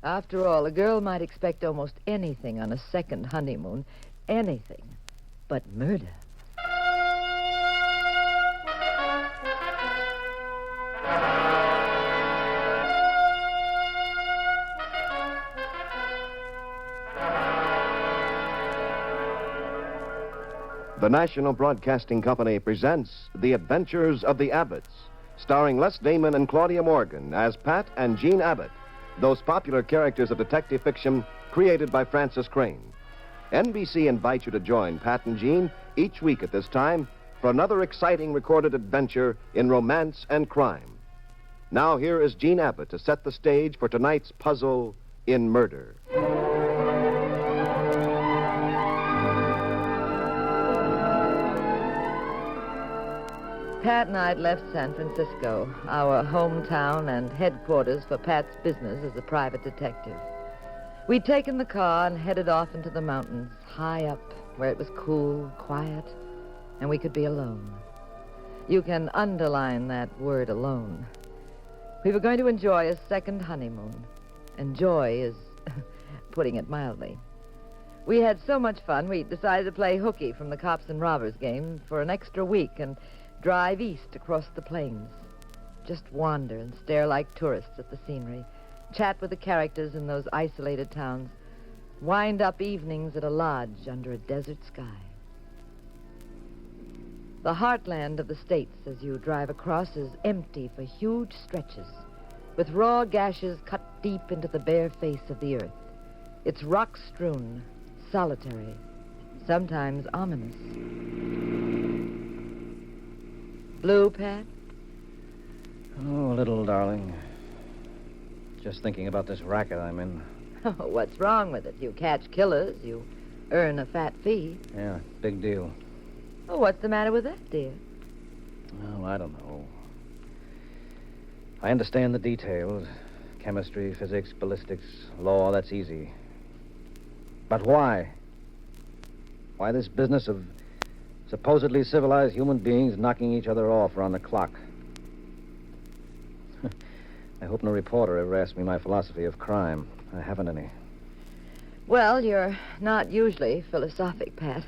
After all, a girl might expect almost anything on a second honeymoon. Anything. But murder. The National Broadcasting Company presents The Adventures of the Abbotts, starring Les Damon and Claudia Morgan as Pat and Jean Abbott, those popular characters of detective fiction created by Francis Crane. NBC invites you to join Pat and Jean each week at this time for another exciting recorded adventure in romance and crime. Now here is Jean Abbott to set the stage for tonight's puzzle in murder. Pat and I had left San Francisco, our hometown and headquarters for Pat's business as a private detective. We'd taken the car and headed off into the mountains, high up, where it was cool, quiet, and we could be alone. You can underline that word, alone. We were going to enjoy a second honeymoon. Enjoy is putting it mildly. We had so much fun, we decided to play hooky from the Cops and Robbers game for an extra week and drive east across the plains. Just wander and stare like tourists at the scenery. Chat with the characters in those isolated towns. Wind up evenings at a lodge under a desert sky. The heartland of the States, as you drive across, is empty for huge stretches, with raw gashes cut deep into the bare face of the earth. It's rock-strewn, solitary, sometimes ominous. Blue, Pat? Oh, a little, darling. Just thinking about this racket I'm in. Oh, what's wrong with it? You catch killers, you earn a fat fee. Yeah, big deal. Oh, what's the matter with that, dear? Oh, I don't know. I understand the details. Chemistry, physics, ballistics, law, that's easy. But why? Why this business of supposedly civilized human beings knocking each other off around the clock? I hope no reporter ever asked me my philosophy of crime. I haven't any. Well, you're not usually philosophic, Pat.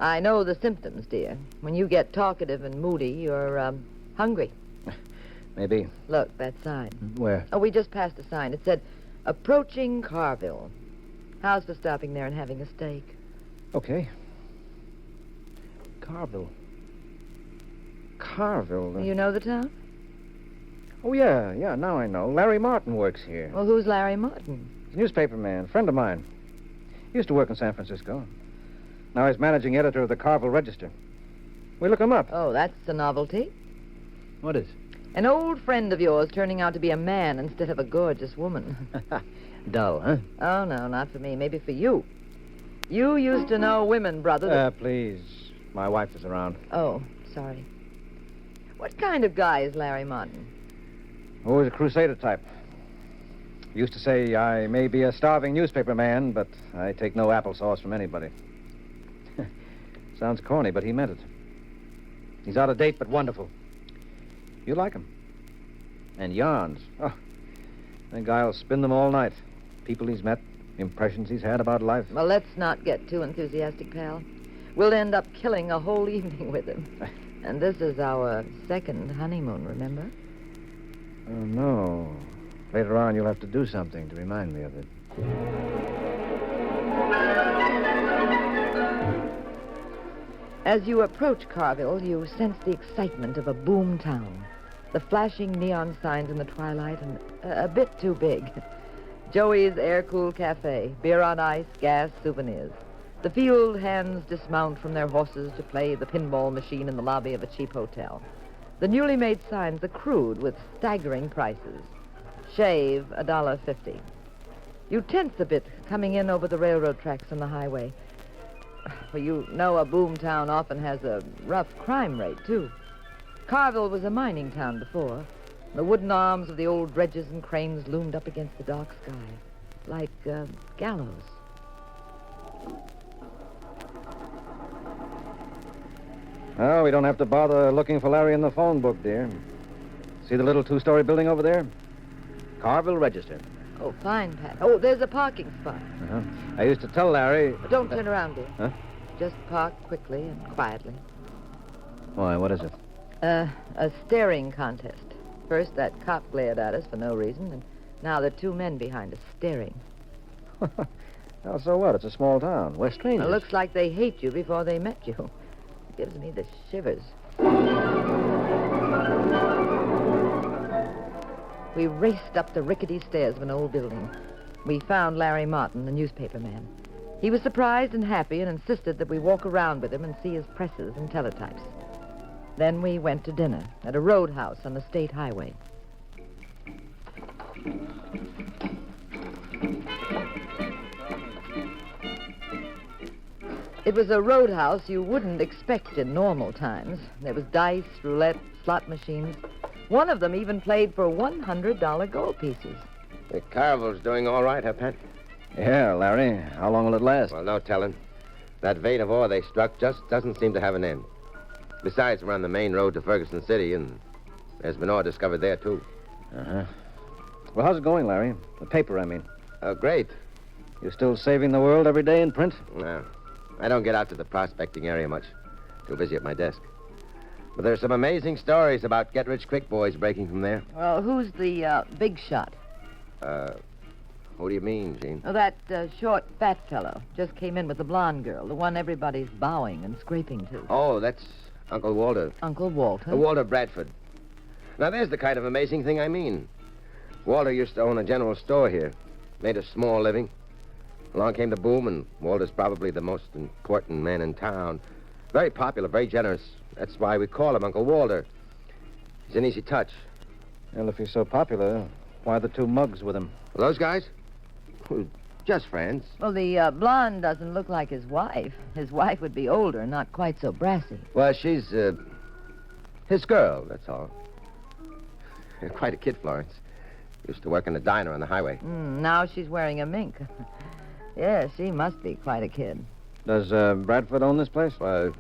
I know the symptoms, dear. When you get talkative and moody, you're, hungry. Maybe. Look, that sign. Where? Oh, we just passed a sign. It said, approaching Carville. How's for stopping there and having a steak? Okay. Carville. Carville? You know the town? Oh, yeah, now I know. Larry Martin works here. Well, who's Larry Martin? He's a newspaper man, friend of mine. He used to work in San Francisco. Now he's managing editor of the Carville Register. We look him up. Oh, that's a novelty. What is? An old friend of yours turning out to be a man instead of a gorgeous woman. Dull, huh? Oh, no, not for me. Maybe for you. You used to know women, brother. Please. My wife is around. Oh, sorry. What kind of guy is Larry Martin? Oh, he's a crusader type. He used to say, I may be a starving newspaper man, but I take no applesauce from anybody. Sounds corny, but he meant it. He's out of date, but wonderful. You like him. And yarns. Oh, that guy will spin them all night. People he's met, impressions he's had about life. Well, let's not get too enthusiastic, pal. We'll end up killing a whole evening with him. And this is our second honeymoon, remember? Oh, no. Later on, you'll have to do something to remind me of it. As you approach Carville, you sense the excitement of a boom town. The flashing neon signs in the twilight and a bit too big. Joey's air-cooled cafe, beer on ice, gas, souvenirs. The field hands dismount from their horses to play the pinball machine in the lobby of a cheap hotel. The newly made signs are crude with staggering prices. Shave, $1.50. You tense a bit coming in over the railroad tracks on the highway. Well, you know a boom town often has a rough crime rate, too. Carville was a mining town before. The wooden arms of the old dredges and cranes loomed up against the dark sky, like gallows. Oh, we don't have to bother looking for Larry in the phone book, dear. See the little two-story building over there? Carville Register. Oh, fine, Pat. Oh, there's a parking spot. Uh-huh. I used to tell Larry... Don't turn around, dear. Huh? Just park quickly and quietly. Why, what is it? A staring contest. First, that cop glared at us for no reason, and now there are two men behind us staring. Well, so what? It's a small town. We're strangers. It looks like they hate you before they met you. It gives me the shivers. We raced up the rickety stairs of an old building. We found Larry Martin, the newspaper man. He was surprised and happy and insisted that we walk around with him and see his presses and teletypes. Then we went to dinner at a roadhouse on the state highway. It was a roadhouse you wouldn't expect in normal times. There was dice, roulette, slot machines. One of them even played for $100 gold pieces. The carnival's doing all right, huh, Pat? Yeah, Larry. How long will it last? Well, no telling. That vein of ore they struck just doesn't seem to have an end. Besides, we're on the main road to Ferguson City, and there's been ore discovered there, too. Uh-huh. Well, how's it going, Larry? The paper, I mean. Oh, great. You still saving the world every day in print? No. I don't get out to the prospecting area much. Too busy at my desk. But there's some amazing stories about get-rich-quick boys breaking from there. Well, who's the big shot? Who do you mean, Gene? Oh, that short, fat fellow. Just came in with the blonde girl, the one everybody's bowing and scraping to. Oh, that's Uncle Walter. Uncle Walter? Walter Bradford. Now, there's the kind of amazing thing I mean. Walter used to own a general store here. Made a small living. Along came the boom, and Walter's probably the most important man in town. Very popular, very generous. That's why we call him Uncle Walter. He's an easy touch. Well, if he's so popular, why the two mugs with him? Those guys? Well, just friends. Well, the blonde doesn't look like his wife. His wife would be older, not quite so brassy. Well, she's, his girl, that's all. Quite a kid, Florence. Used to work in a diner on the highway. Now she's wearing a mink. Yeah, she must be quite a kid. Does Bradford own this place? Well,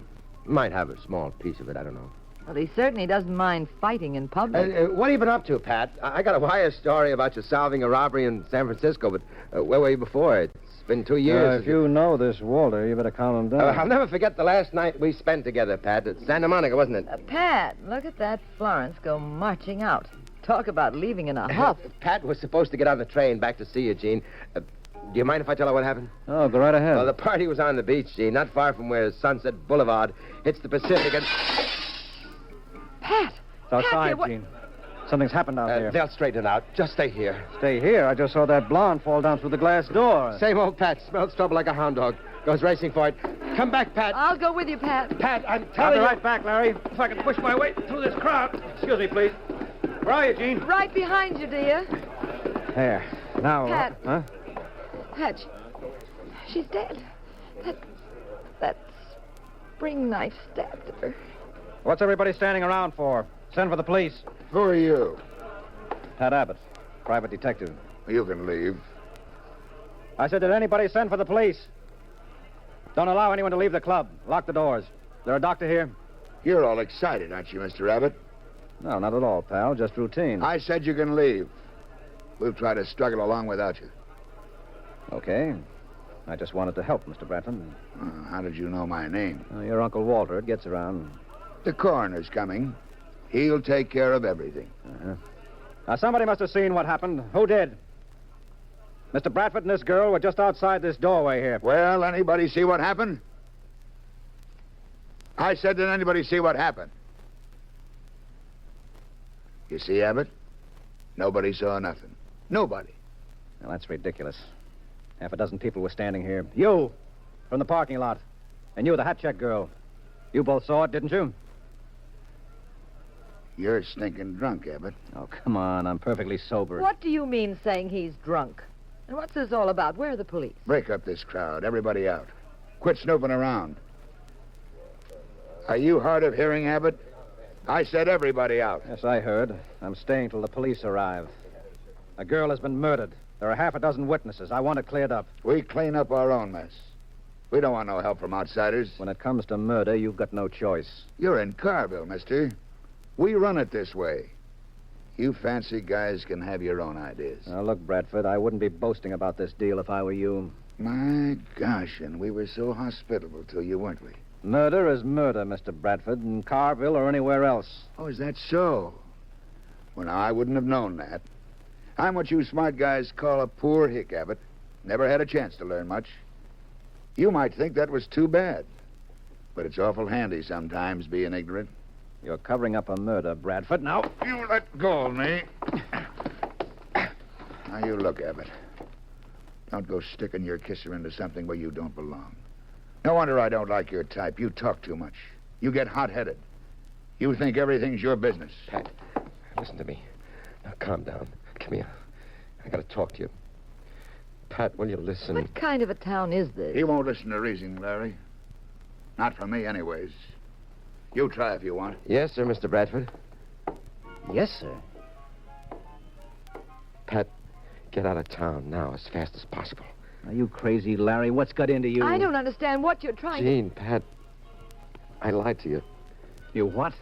might have a small piece of it, I don't know. Well, he certainly doesn't mind fighting in public. What have you been up to, Pat? I got a wire story about you solving a robbery in San Francisco, but where were you before? It's been 2 years. If you know this Walter, you better calm him down. I'll never forget the last night we spent together, Pat. At Santa Monica, wasn't it? Pat, look at that Florence go marching out. Talk about leaving in a huff. Pat was supposed to get on the train back to see you, Gene. Do you mind if I tell her what happened? Oh, go right ahead. Well, the party was on the beach, Gene, not far from where Sunset Boulevard hits the Pacific and... Pat! It's outside, Pat, Gene. Something's happened out there. They'll straighten it out. Just stay here. Stay here? I just saw that blonde fall down through the glass door. Same old Pat. Smells trouble like a hound dog. Goes racing for it. Come back, Pat. I'll go with you, Pat. Pat, I'm I'll telling be you... right back, Larry. If I can push my way through this crowd. Excuse me, please. Where are you, Gene? Right behind you, dear. There. Now... Pat. Huh? Pat, she's dead. That spring knife stabbed her. What's everybody standing around for? Send for the police. Who are you? Pat Abbott, private detective. You can leave. I said, did anybody send for the police? Don't allow anyone to leave the club. Lock the doors. Is there a doctor here? You're all excited, aren't you, Mr. Abbott? No, not at all, pal. Just routine. I said you can leave. We'll try to struggle along without you. Okay. I just wanted to help, Mr. Bradford. How did you know my name? Your Uncle Walter. It gets around. The coroner's coming. He'll take care of everything. Uh-huh. Now, somebody must have seen what happened. Who did? Mr. Bradford and this girl were just outside this doorway here. Well, anybody see what happened? I said, did anybody see what happened? You see, Abbott? Nobody saw nothing. Nobody. Now, that's ridiculous. Half a dozen people were standing here. You, from the parking lot. And you, the hat check girl. You both saw it, didn't you? You're stinking drunk, Abbott. Oh, come on. I'm perfectly sober. What do you mean saying he's drunk? And what's this all about? Where are the police? Break up this crowd. Everybody out. Quit snooping around. Are you hard of hearing, Abbott? I said everybody out. Yes, I heard. I'm staying till the police arrive. A girl has been murdered. There are half a dozen witnesses. I want it cleared up. We clean up our own mess. We don't want no help from outsiders. When it comes to murder, you've got no choice. You're in Carville, mister. We run it this way. You fancy guys can have your own ideas. Now, look, Bradford, I wouldn't be boasting about this deal if I were you. My gosh, and we were so hospitable till you, weren't we? Murder is murder, Mr. Bradford, in Carville or anywhere else. Oh, is that so? Well, now, I wouldn't have known that. I'm what you smart guys call a poor hick, Abbott. Never had a chance to learn much. You might think that was too bad. But it's awful handy sometimes being ignorant. You're covering up a murder, Bradford. Now, You let go of me. Now, you look, Abbott. Don't go sticking your kisser into something where you don't belong. No wonder I don't like your type. You talk too much. You get hot-headed. You think everything's your business. Pat, listen to me. Now, calm down. Come here. I gotta talk to you. Pat, will you listen? What kind of a town is this? He won't listen to reason, Larry. Not from me, anyways. You try if you want. Yes, sir, Mr. Bradford. yes, sir. Pat, get out of town now as fast as possible. Are you crazy, Larry? What's got into you? I don't understand what you're trying to... Gene, Pat, I lied to you. You what?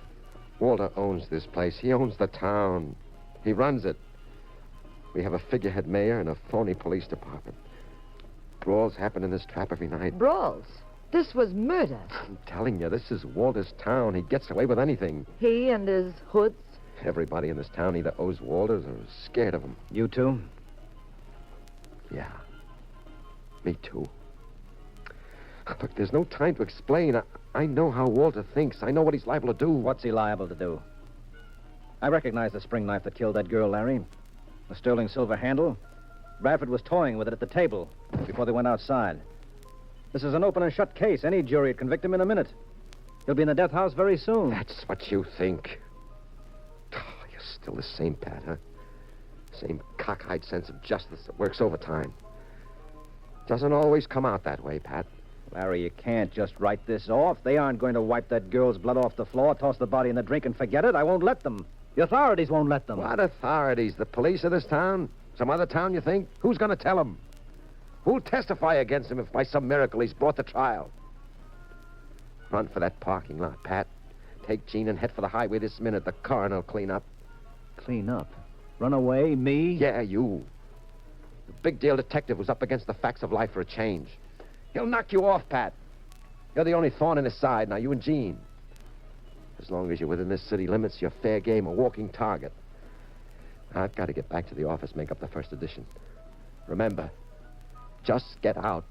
Walter owns this place. He owns the town. He runs it. We have a figurehead mayor and a phony police department. Brawls happen in this trap every night. Brawls. This was murder. I'm telling you, this is Walter's town. He gets away with anything. He and his hoods. Everybody in this town either owes Walters or is scared of him. You too? Yeah. Me too. Look, there's no time to explain. I know how Walter thinks. I know what he's liable to do. What's he liable to do? I recognize the spring knife that killed that girl, Larry. The sterling silver handle. Bradford was toying with it at the table before they went outside. This is an open and shut case. Any jury would convict him in a minute. He'll be in the death house very soon. That's what you think. Oh, you're still the same, Pat, huh? Same cockeyed sense of justice that works overtime. Doesn't always come out that way, Pat. Larry, you can't just write this off. They aren't going to wipe that girl's blood off the floor, toss the body in the drink, and forget it. I won't let them. The authorities won't let them. What authorities? The police of this town? Some other town, you think? Who's going to tell him? Who'll testify against him if by some miracle he's brought to trial? Run for that parking lot, Pat. Take Gene and head for the highway this minute. The coroner'll clean up. Clean up? Run away? Me? Yeah, you. The big deal detective who's up against the facts of life for a change. He'll knock you off, Pat. You're the only thorn in his side now, you and Gene. As long as you're within this city limits, you're fair game, a walking target. I've got to get back to the office, make up the first edition. Remember, just get out.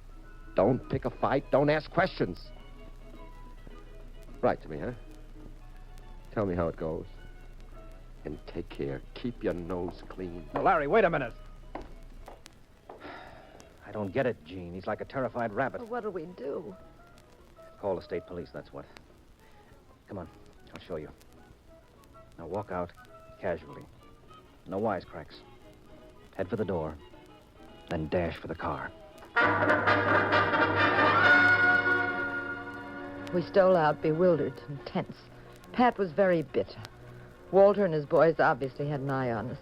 Don't pick a fight. Don't ask questions. Write to me, huh? Tell me how it goes. And take care. Keep your nose clean. No, Larry, wait a minute. I don't get it, Gene. He's like a terrified rabbit. Well, what'll we do? Call the state police, that's what. Come on, I'll show you. Now walk out casually. No wisecracks. Head for the door, then dash for the car. We stole out, bewildered and tense. Pat was very bitter. Walter and his boys obviously had an eye on us.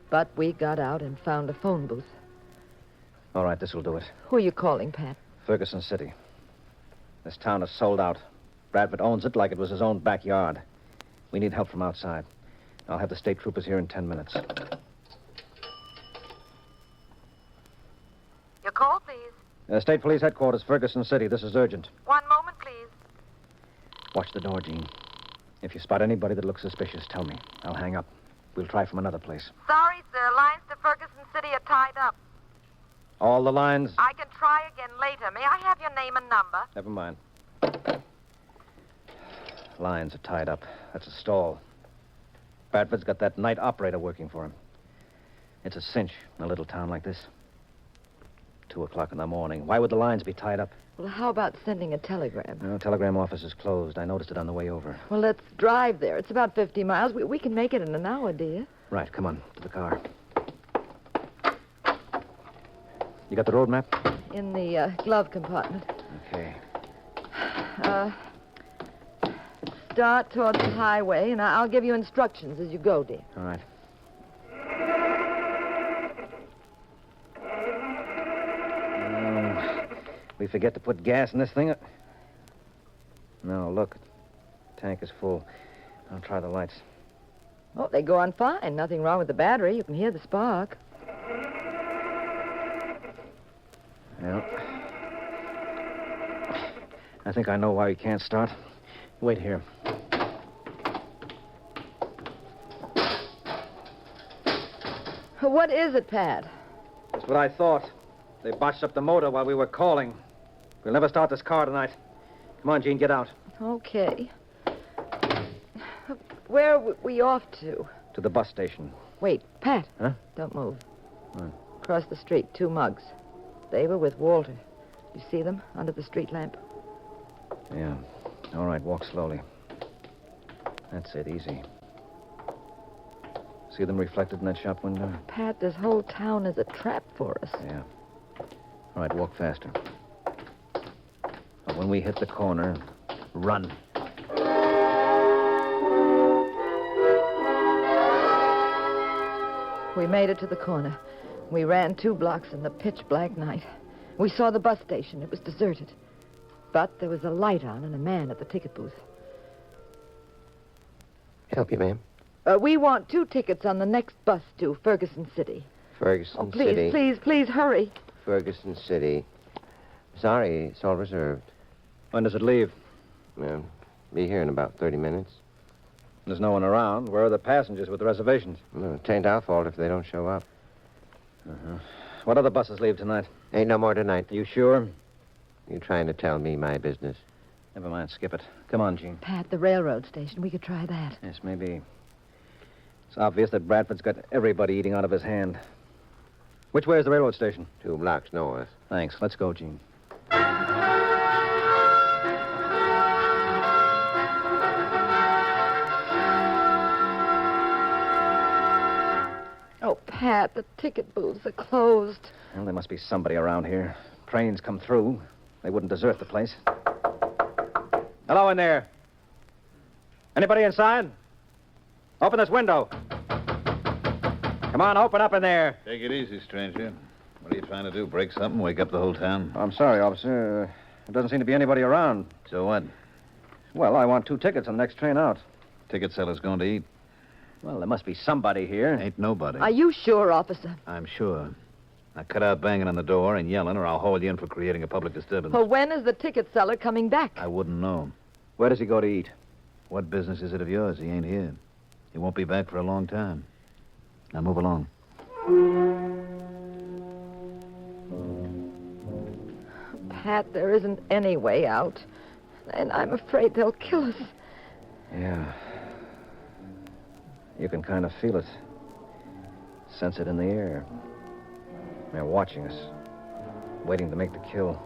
But we got out and found a phone booth. All right, this'll do it. Who are you calling, Pat? Ferguson City. This town is sold out. Bradford owns it like it was his own backyard. We need help from outside. I'll have the state troopers here in 10 minutes. Your call, please. State Police Headquarters, Ferguson City. This is urgent. One moment, please. Watch the door, Gene. If you spot anybody that looks suspicious, tell me. I'll hang up. We'll try from another place. Sorry, sir. Lines to Ferguson City are tied up. All the lines? I can try again later. May I have your name and number? Never mind. Lines are tied up. That's a stall. Bradford's got that night operator working for him. It's a cinch in a little town like this. 2 o'clock in the morning. Why would the lines be tied up? Well, how about sending a telegram? No, telegram office is closed. I noticed it on the way over. Well, let's drive there. It's about 50 miles. We can make it in an hour, dear. Right, come on, to the car. You got the road map? In the glove compartment. Okay. Start towards the highway, and I'll give you instructions as you go, dear. All right. We forget to put gas in this thing? No, look. Tank is full. I'll try the lights. Oh, they go on fine. Nothing wrong with the battery. You can hear the spark. Yeah. I think I know why we can't start. Wait here. What is it, Pat? That's what I thought. They botched up the motor while we were calling. We'll never start this car tonight. Come on, Gene, get out. Okay. Where are we off to? To the bus station. Wait, Pat. Huh? Don't move. What? Across the street, 2 mugs. They were with Walter. You see them under the street lamp? Yeah. All right, walk slowly. That's it, easy. See them reflected in that shop window? Pat, this whole town is a trap for us. Yeah. All right, walk faster. But when we hit the corner, run. We made it to the corner. We ran 2 blocks in the pitch-black night. We saw the bus station. It was deserted. But there was a light on and a man at the ticket booth. Help you, ma'am? We want 2 tickets on the next bus to Ferguson City. Ferguson Please, City. please, hurry. Ferguson City. Sorry, it's all reserved. When does it leave? Ma'am, be here in about 30 minutes. There's no one around. Where are the passengers with the reservations? Well, it ain't our fault if they don't show up. Uh-huh. What other buses leave tonight? Ain't no more tonight. You sure? You trying to tell me my business? Never mind, skip it. Come on, Gene. Pat, the railroad station. We could try that. Yes, maybe. It's obvious that Bradford's got everybody eating out of his hand. Which way is the railroad station? 2 blocks north. Thanks. Let's go, Gene. Oh, Pat, the ticket booths are closed. Well, there must be somebody around here. Trains come through. They wouldn't desert the place. Hello in there. Anybody inside? Open this window. Come on, open up in there. Take it easy, stranger. What are you trying to do? Break something? Wake up the whole town? I'm sorry, officer. There doesn't seem to be anybody around. So what? Well, I want 2 tickets on the next train out. Ticket seller's going to eat. Well, there must be somebody here. Ain't nobody. Are you sure, officer? I'm sure. Now cut out banging on the door and yelling, or I'll haul you in for creating a public disturbance. Well, when is the ticket seller coming back? I wouldn't know. Where does he go to eat? What business is it of yours? He ain't here. He won't be back for a long time. Now move along. Pat, there isn't any way out. And I'm afraid they'll kill us. Yeah. You can kind of feel it. Sense it in the air. They're watching us. Waiting to make the kill.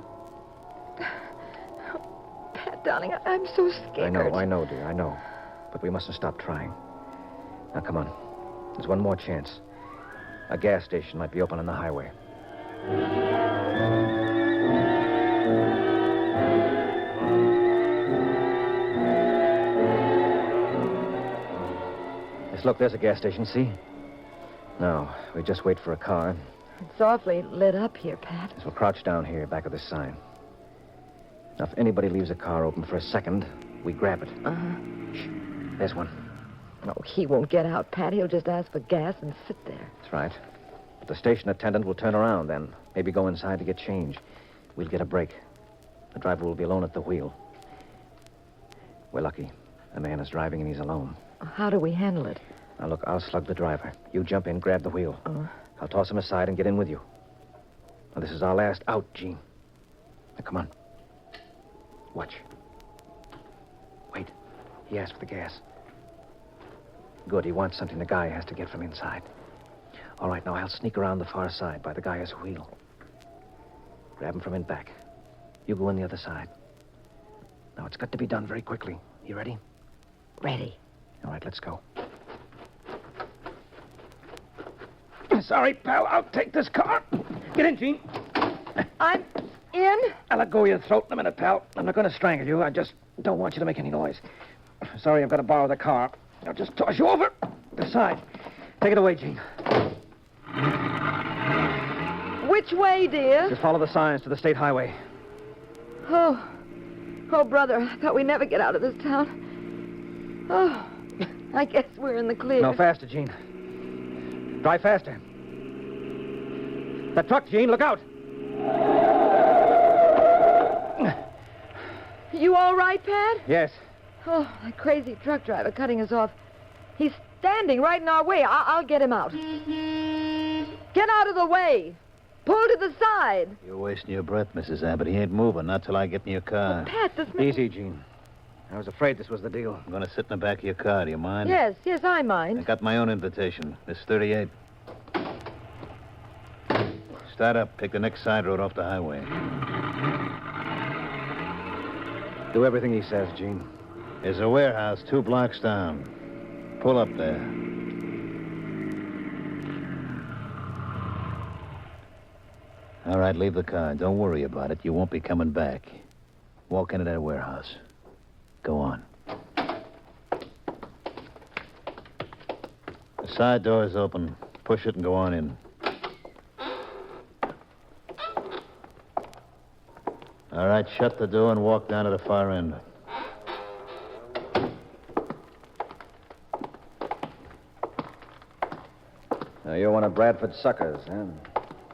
Pat, darling, I'm so scared. I know, dear, I know. But we mustn't stop trying. Now, come on. There's one more chance. A gas station might be open on the highway. Yes, look, there's a gas station, see? No, we just wait for a car. It's awfully lit up here, Pat. So we'll crouch down here, back of this sign. Now, if anybody leaves a car open for a second, we grab it. Uh-huh. Shh. There's one. No, he won't get out, Pat. He'll just ask for gas and sit there. That's right. But the station attendant will turn around then. Maybe go inside to get change. We'll get a break. The driver will be alone at the wheel. We're lucky. The man is driving and he's alone. How do we handle it? Now, look, I'll slug the driver. You jump in, grab the wheel. Uh-huh. I'll toss him aside and get in with you. Now, this is our last out, Gene. Now, come on. Watch. Wait. He asked for the gas. Good. He wants something the guy has to get from inside. All right, now I'll sneak around the far side by the guy's wheel. Grab him from in back. You go in the other side. Now, it's got to be done very quickly. You ready? Ready. All right, let's go. Sorry, pal. I'll take this car. Get in, Gene. I'm in? I'll let go of your throat in a minute, pal. I'm not going to strangle you. I just don't want you to make any noise. Sorry, I've got to borrow the car. I'll just toss you over the side. Take it away, Gene. Which way, dear? Just follow the signs to the state highway. Oh, brother, I thought we'd never get out of this town. Oh, I guess we're in the clear. No, faster, Gene. Drive faster. That truck, Gene, look out. You all right, Pat? Yes. Oh, that crazy truck driver cutting us off. He's standing right in our way. I'll get him out. Get out of the way. Pull to the side. You're wasting your breath, Mrs. Abbott. He ain't moving, not till I get in your car. Pat, this man... Easy, Gene. I was afraid this was the deal. I'm going to sit in the back of your car. Do you mind? Yes, I I mind. got my own invitation. Miss 38. Start up. Take the next side road off the highway. Do everything he says, Gene. There's a warehouse 2 blocks down. Pull up there. All right, leave the car. Don't worry about it. You won't be coming back. Walk into that warehouse. Go on. The side door's open. Push it and go on in. All right, shut the door and walk down to the far end. Now, you're one of Bradford's suckers, huh?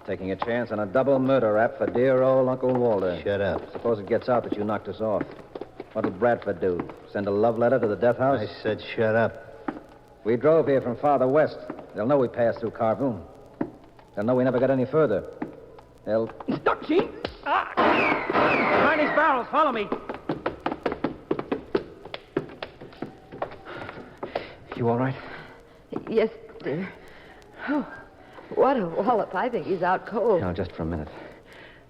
Taking a chance on a double murder rap for dear old Uncle Walter. Shut up. Suppose it gets out that you knocked us off. What'll Bradford do? Send a love letter to the death house? I said shut up. We drove here from farther west. They'll know we passed through Carboon. They'll know we never got any further. They'll... Stop, Gene! Behind these barrels, follow me. You all right? Yes, dear. Oh, what a wallop. I think he's out cold. No, just for a minute.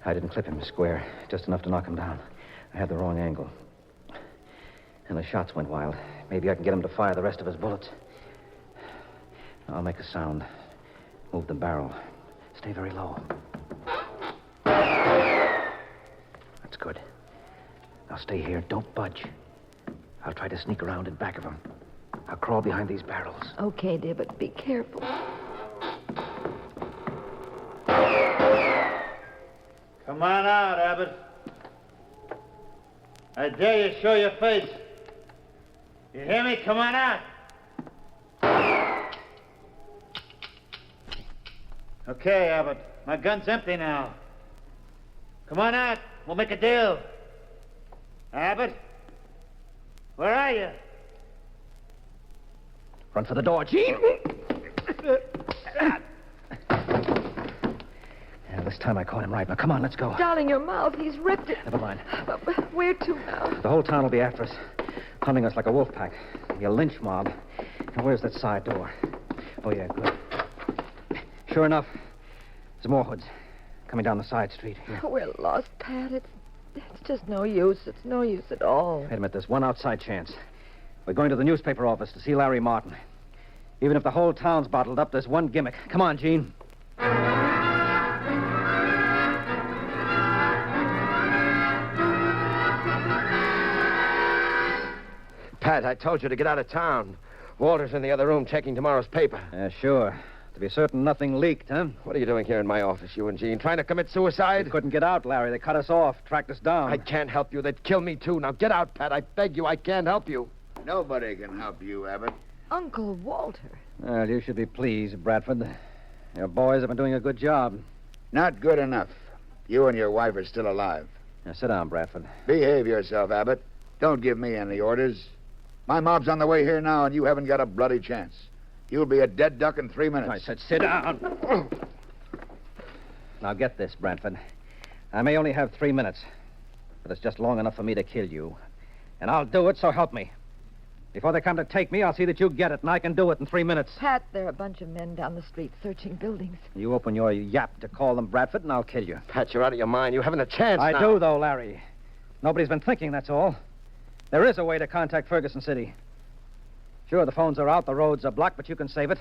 I didn't clip him square, just enough to knock him down. I had the wrong angle. And the shots went wild. Maybe I can get him to fire the rest of his bullets. I'll make a sound. Move the barrel. Stay very low. That's good. Now stay here. Don't budge. I'll try to sneak around in back of him. I'll crawl behind these barrels. Okay, dear, but be careful. Come on out, Abbott. I dare you show your face. You hear me? Come on out. Okay, Abbott. My gun's empty now. Come on out. We'll make a deal. Abbott? Where are you? Run for the door, Gene! Yeah, this time I caught him right. Now, come on, let's go. Darling, your mouth. He's ripped it. Never mind. But where to now? The whole town will be after us, hunting us like a wolf pack. It'll be a lynch mob. And where's that side door? Oh, yeah, good. Sure enough, there's more hoods coming down the side street. Here. We're lost, Pat. It's just no use. It's no use at all. Wait a minute. There's one outside chance. We're going to the newspaper office to see Larry Martin. Even if the whole town's bottled up, there's one gimmick. Come on, Gene. Pat, I told you to get out of town. Walter's in the other room checking tomorrow's paper. Sure. To be certain nothing leaked, huh? What are you doing here in my office, you and Jean? Trying to commit suicide? We couldn't get out, Larry. They cut us off, tracked us down. I can't help you. They'd kill me, too. Now get out, Pat. I beg you. I can't help you. Nobody can help you, Abbott. Uncle Walter. Well, you should be pleased, Bradford. Your boys have been doing a good job. Not good enough. You and your wife are still alive. Now, sit down, Bradford. Behave yourself, Abbott. Don't give me any orders. My mob's on the way here now, and you haven't got a bloody chance. You'll be a dead duck in 3 minutes. I said sit down. Now, get this, Bradford. I may only have 3 minutes, but it's just long enough for me to kill you. And I'll do it, so help me. Before they come to take me, I'll see that you get it, and I can do it in 3 minutes. Pat, there are a bunch of men down the street searching buildings. You open your yap to call them, Bradford, and I'll kill you. Pat, you're out of your mind. You haven't a chance I now. do, though, Larry. Nobody's been thinking, that's all. There is a way to contact Ferguson City. Sure, the phones are out, the roads are blocked, but you can save it.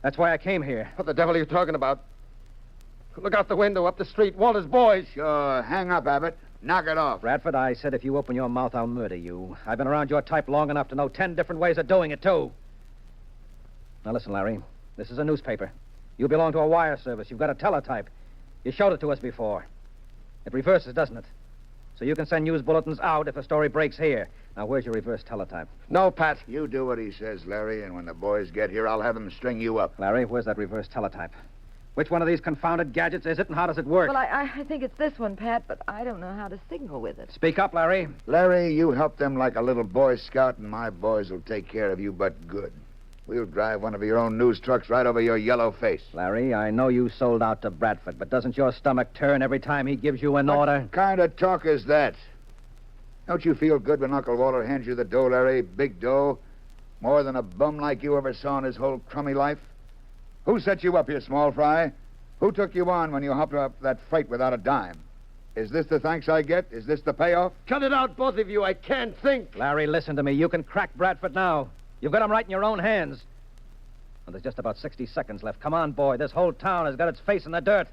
That's why I came here. What the devil are you talking about? Look out the window, up the street. Walter's boys. Sure, hang up, Abbott. Knock it off. Bradford, I said if you open your mouth, I'll murder you. I've been around your type long enough to know 10 different ways of doing it, too. Now, listen, Larry. This is a newspaper. You belong to a wire service. You've got a teletype. You showed it to us before. It reverses, doesn't it? so you can send news bulletins out if a story breaks here. Now, where's your reverse teletype? No, Pat. You do what he says, Larry, and when the boys get here, I'll have them string you up. Larry, where's that reverse teletype? Which one of these confounded gadgets is it, and how does it work? Well, I think it's this one, Pat, but I don't know how to signal with it. Speak up, Larry. Larry, you help them like a little Boy Scout, and my boys will take care of you but good. We'll drive one of your own news trucks right over your yellow face. Larry, I know you sold out to Bradford, but doesn't your stomach turn every time he gives you an order? What kind of talk is that? Don't you feel good when Uncle Walter hands you the dough, Larry? Big dough? More than a bum like you ever saw in his whole crummy life? Who set you up here, small fry? Who took you on when you hopped up that freight without a dime? Is this the thanks I get? Is this the payoff? Cut it out, both of you. I can't think. Larry, listen to me. You can crack Bradford now. You've got him right in your own hands. And there's just about 60 seconds left. Come on, boy. This whole town has got its face in the dirt.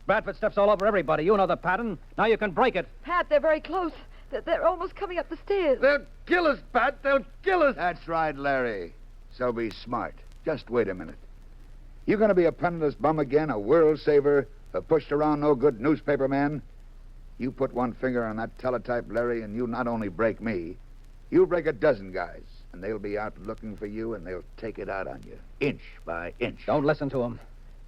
Bradford steps all over everybody. You know the pattern. Now you can break it. Pat, they're very close. They're almost coming up the stairs. They'll kill us, Pat. They'll kill us. That's right, Larry. So be smart. Just wait a minute. You going to be a penniless bum again, a world saver, a pushed around no good newspaper man? You put one finger on that teletype, Larry, and you not only break me, you'll break a dozen guys. And they'll be out looking for you, and they'll take it out on you, inch by inch. Don't listen to him.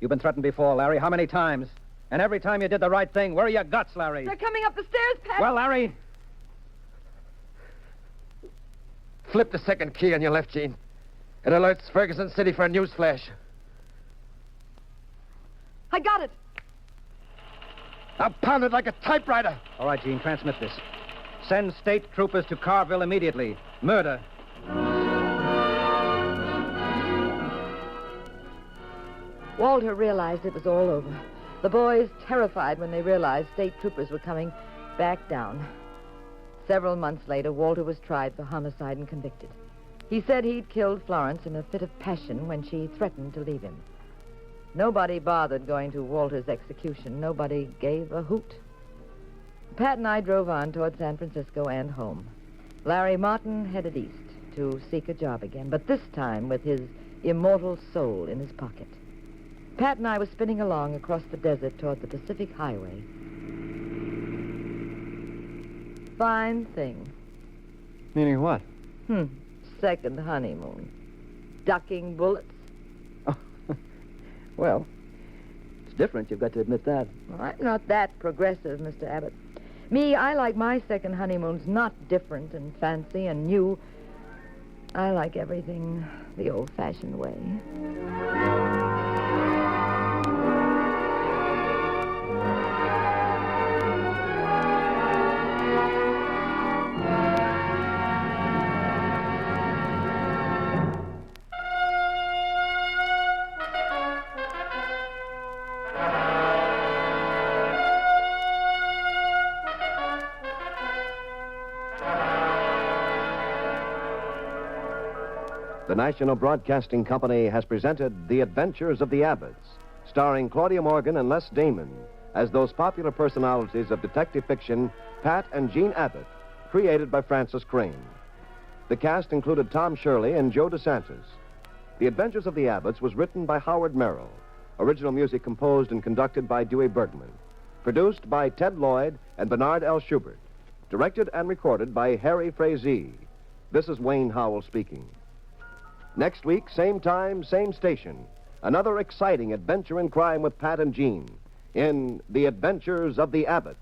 You've been threatened before, Larry. How many times? And every time you did the right thing. Where are your guts, Larry? They're coming up the stairs, Pat. Well, Larry. Flip the second key on your left, Gene. It alerts Ferguson City for a news flash. I got it. I'll pound it like a typewriter. All right, Gene, transmit this. Send state troopers to Carville immediately. Murder. Walter realized it was all over. The boys, terrified when they realized state troopers were coming, backed down. Several months later, Walter was tried for homicide and convicted. He said he'd killed Florence in a fit of passion when she threatened to leave him. Nobody bothered going to Walter's execution. Nobody gave a hoot. Pat and I drove on toward San Francisco and home. Larry Martin headed east to seek a job again, but this time with his immortal soul in his pocket. Pat and I were spinning along across the desert toward the Pacific Highway. Fine thing. Meaning what? Second honeymoon. Ducking bullets. Well, it's different. You've got to admit that. Well, I'm not that progressive, Mr. Abbott. Me, I like my second honeymoons not different and fancy and new. I like everything the old-fashioned way. The National Broadcasting Company has presented The Adventures of the Abbotts, starring Claudia Morgan and Les Damon as those popular personalities of detective fiction, Pat and Jean Abbott, created by Francis Crane. The cast included Tom Shirley and Joe DeSantis. The Adventures of the Abbotts was written by Howard Merrill. Original music composed and conducted by Dewey Bergman. Produced by Ted Lloyd and Bernard L. Schubert. Directed and recorded by Harry Frazee. This is Wayne Howell speaking. Next week, same time, same station. Another exciting adventure in crime with Pat and Jean in The Adventures of the Abbotts.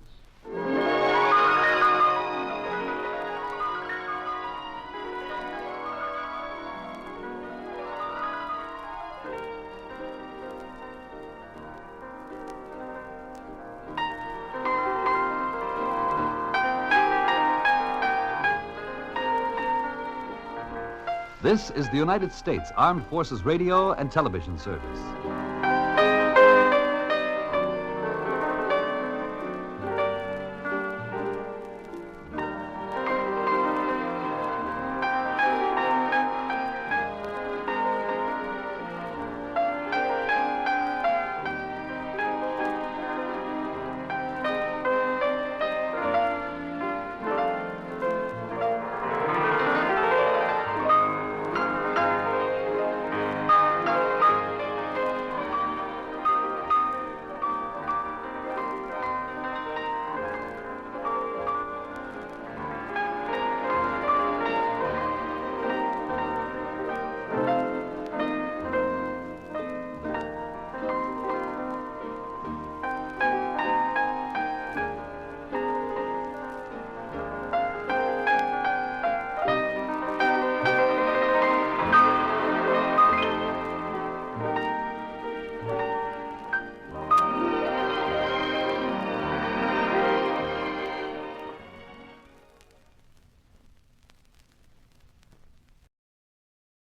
This is the United States Armed Forces Radio and Television Service.